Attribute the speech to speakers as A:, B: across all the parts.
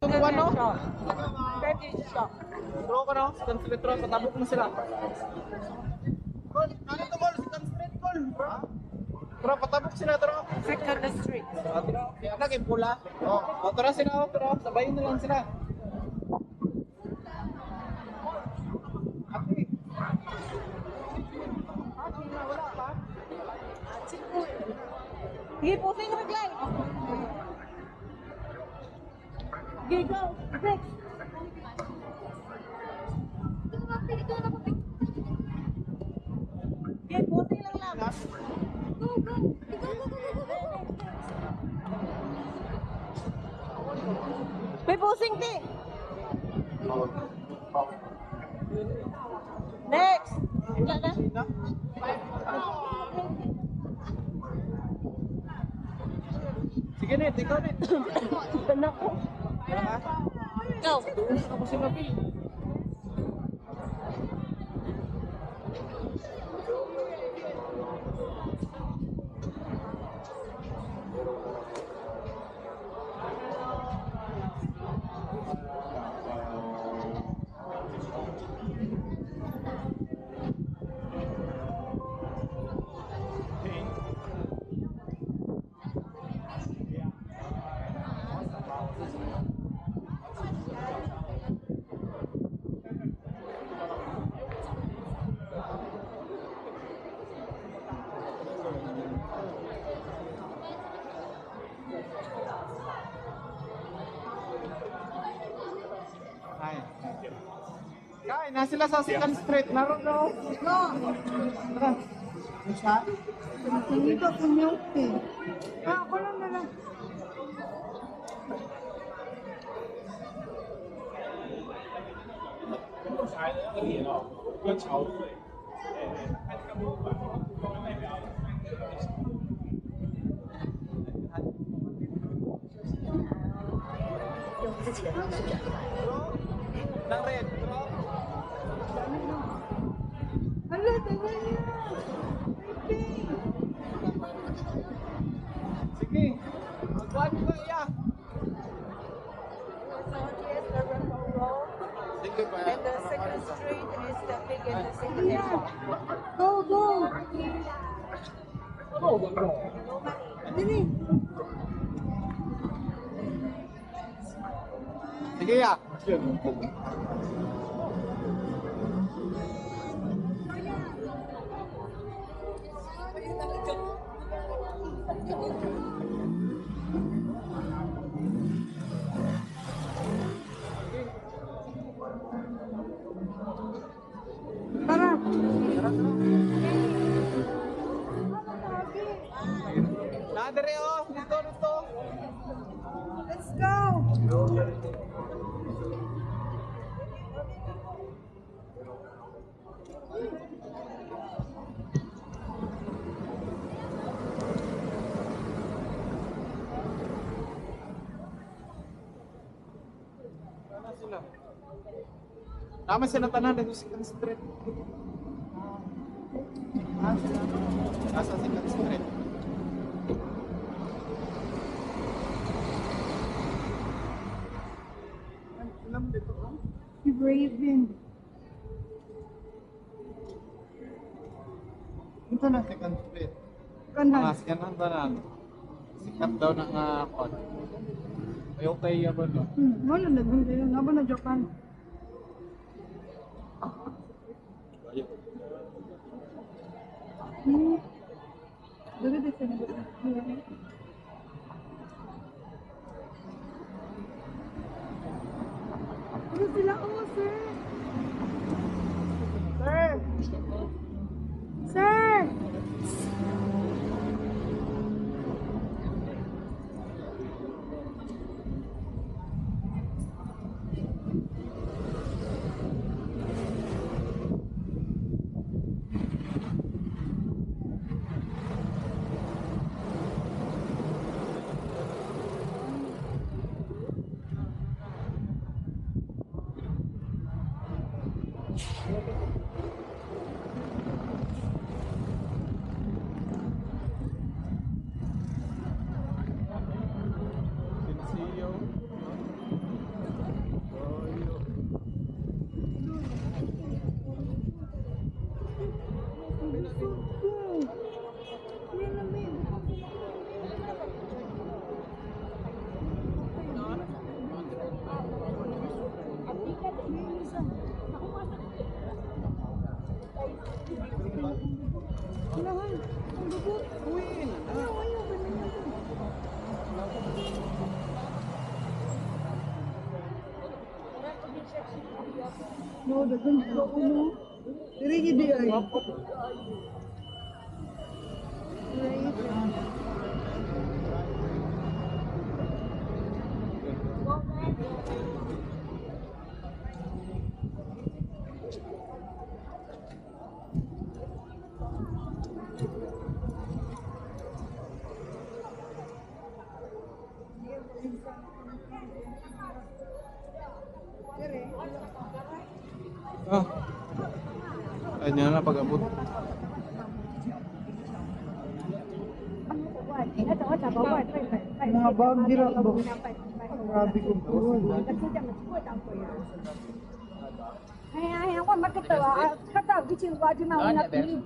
A: Itong ano?
B: Thirty shop.
A: Throw ko no? Second street throw. Patabok mo sila. Call, ano to call? Second street call. Tara, patabok sila. Tara.
B: Second street.
A: Tara. Kaya na kay pula. Tara sila. Tara. Sabayin na lang sila. Ate. Wala pa?
B: Sige, pusing mag-live. Sige, go. Next. Sige, pusing lang. Go, go. May pusing, ti. Next. Wala na.
A: Sige net, ikaw net.
B: Anak ko. Go.
A: Ako si Mapi. Ay. Kain na sila sa second street. Naroon no.
B: Go.
A: Tara. Isa.
B: Hindi ko kumute. Ako lang na lang.
A: Nang red.
B: Hala, tagal niya.
A: Sige. Magkuhan mo iya. Sige ba?
B: And the second street is the biggest in the Go, go. Dili.
A: Sige ya.
B: Tara.
A: Nadere oh. Dito.
B: Let's go.
A: Sana sila. Tama sila tanan dito sa second street. Nasa second street. Alam dito oh.
B: Si Raven.
A: Ito na second street.
B: Kanan.
A: Mas kanan tanan. Sikat daw na nga kon. Ayaw kay ba no?
B: Wala na doon kayo. Naba na Japan. Dagad ito na. Ano sila? Oh, sir.
A: Sir!
B: Sir!
C: No, dagan ko uno. Diri gid ay.
A: Ah. Ay, niya na pag-abot.
C: Mga bag dira ba? Grabe ko po.
B: Hay ako magkatawa. Katawa bikin wa di mau na pi.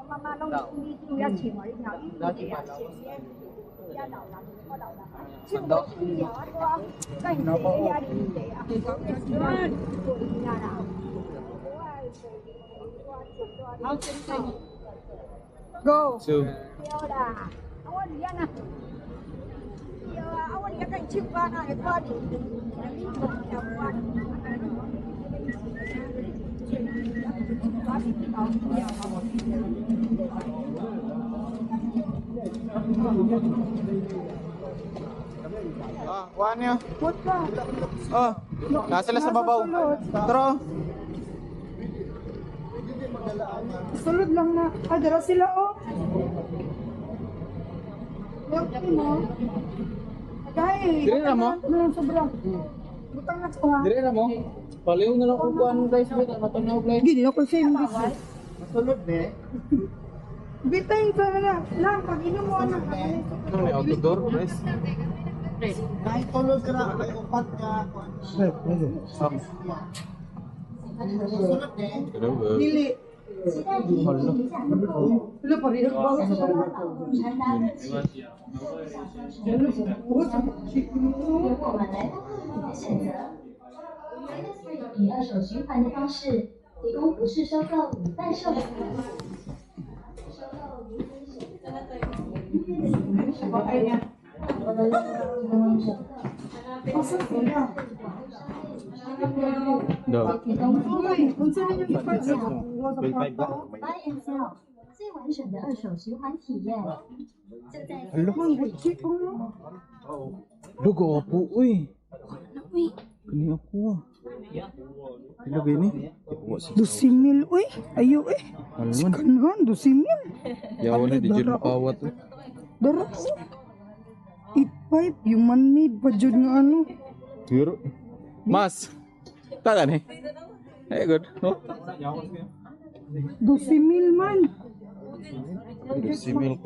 B: Mama long ni ni ya chi mo ya ni ya chi. Ya đậu lắm, có đậu lắm. Chứ không có gì nhỏ đó. Cái gì ya đi để à. Nhà nào.
C: Go.
A: So,
B: Yêu đà. Awan dia na. Yêu awan dia kan cipta na itu di.
A: kuha niyo.
C: What ka?
A: Oh, nasa sila sa babaw. Tara.
C: Sulod lang na. Ah, dara sila oh. Okay mo. Dahil.
A: Dire na mo?
C: Ano sobra? Butang na ko ha.
A: Dire na mo. Paliw na lang kung kuhaan guys. Matanaw guys.
C: Gini ako sa yung gusto.
A: Masulod ne.
C: Bitay ka na lang. Lang, pag inom mo na.
A: Ano may outdoor guys?
D: Kahit tulog ka na, may upat ka.
C: Dili. Wala pa rin ako sa pala.
E: 以二手循环的方式提供服饰收购与贩售的服务。收购如分选
A: Daw.
E: 提供丰富的
C: 可是你发现我的爸爸，
E: Buy and Sell 最完整的二手循环体验，就在
C: mang butsi ko mo.
A: Lugo po, uy. Kani ako ah. Ilagay ni.
C: 2,000 uy. Ayo eh.
A: Alman.
C: Kanhan 2,000.
A: Yawan na di dyan napawat.
C: Dara. 8,500 yung man-made pa dyan nga ano.
A: Pero, mas. Taga ni. Eh, good. Oh.
C: 12,000 man.
A: Si Milk.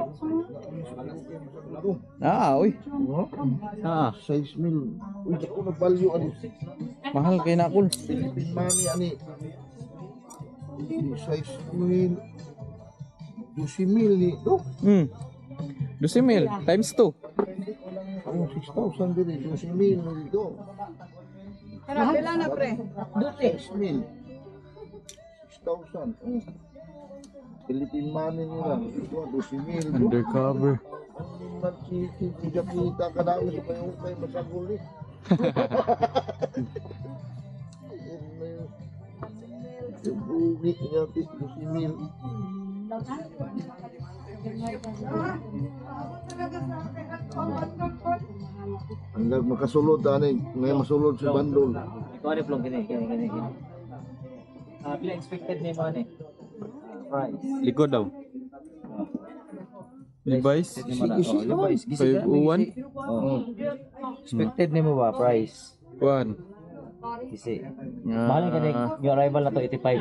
A: Ah, uy. Ah,
D: 6,000. Uy, di ko nagvalue ano.
A: mahal kay nakul.
D: Philippine money ani. 6,000. 12,000 ni. Oh,
A: 12,000 times 2.
D: ang 6,000 din. 12,000 na dito.
C: Ano, bilang na pre?
D: 6,000. 6,000. Oh. Philippine money nila. Ito, 12,000.
A: Undercover.
D: Kita ka namin sa payukay masagol eh. Bugi niya, 12,000. Hanggang makasulod, ngayon masulod sa bandol.
F: Ito ano plong gini. Pila expected ni mo ani? Price.
A: Likod daw. Levi's.
F: Expected ni mo na. Oh, Levi's. Gisi ka?
A: 501.
F: Oh. Expected ni mo ba price?
A: 1.
F: Gisi. Mahal ka ni yung arrival na to 85.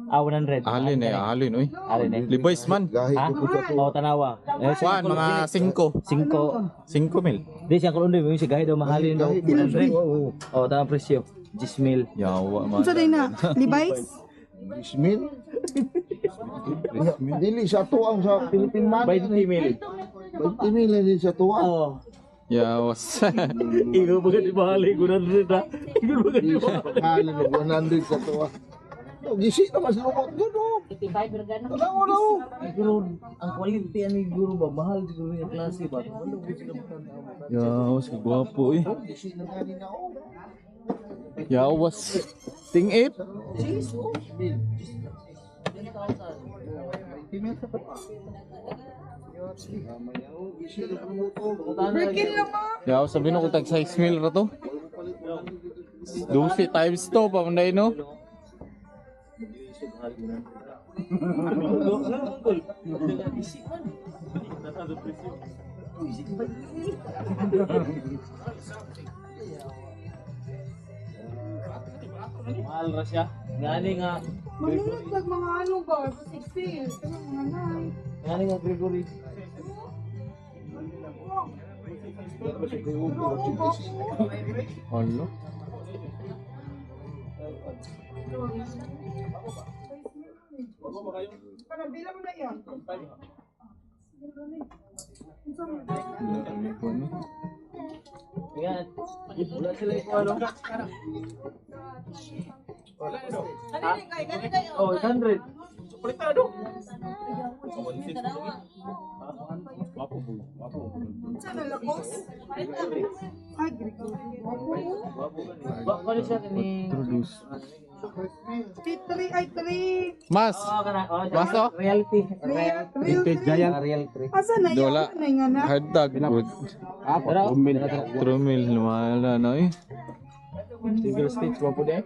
F: 100.
A: Alin eh, alin uy.
F: Alin eh.
A: Levi's man.
D: Gahi
F: Ha?
D: ko po sa to.
F: Oh, tanawa. Eh,
A: Kuan mga 5.
F: 5.
A: 5,000.
F: Di siya kundi mo si gahi daw mahalin daw.
D: Gahi ko sa
F: 100.
D: to.
F: Oh, tamang presyo. 10,000.
A: Yawa man.
C: Unsa day na? Levi's?
D: 10,000. Dili sa tuwang sa Philippine money.
F: 20,000.
D: 20,000 din sa tuwang.
F: Oh.
A: Yawas.
F: Ikaw ba di mahalin 100 ha? Ikaw ba
D: Di sa paghalin ng 100 sa tuwang. Gisi naman sa robot gano'n.
F: 85 pero gano'n.
D: Tanaw na oh.
G: Siguro, ang quality ani siguro ba mahal siguro yung klase ba? Ano ba sila magtanda?
A: Yawas, gwapo eh.
D: Gisi na kanina oh.
A: Yawas. Ting 8.
C: Breaking lang ma.
A: Yawas, sabi na ko tag 6 mil ra to. 12 times to, pamunday no?
F: Mahal ra siya. Ngani nga
C: Manginagdag mga ano ba? 60. Ano mga nai.
F: ngani nga Gregory.
A: Hala.
C: Para bilang na yan.
F: Yan. Wala sila ito ano. Oh, 800.
C: Sana lakos? Ay, Gregory.
F: Bakit siya kini
A: Introduce.
C: 3 ay 3.
A: Mas. Mas, oh.
F: Reality.
C: Real 3.
F: Real 3.
C: Asa na
A: Dola.
C: yan? Na nga na.
A: Hard tag. Trumil. Lumala na eh.
G: Single stage ba po din?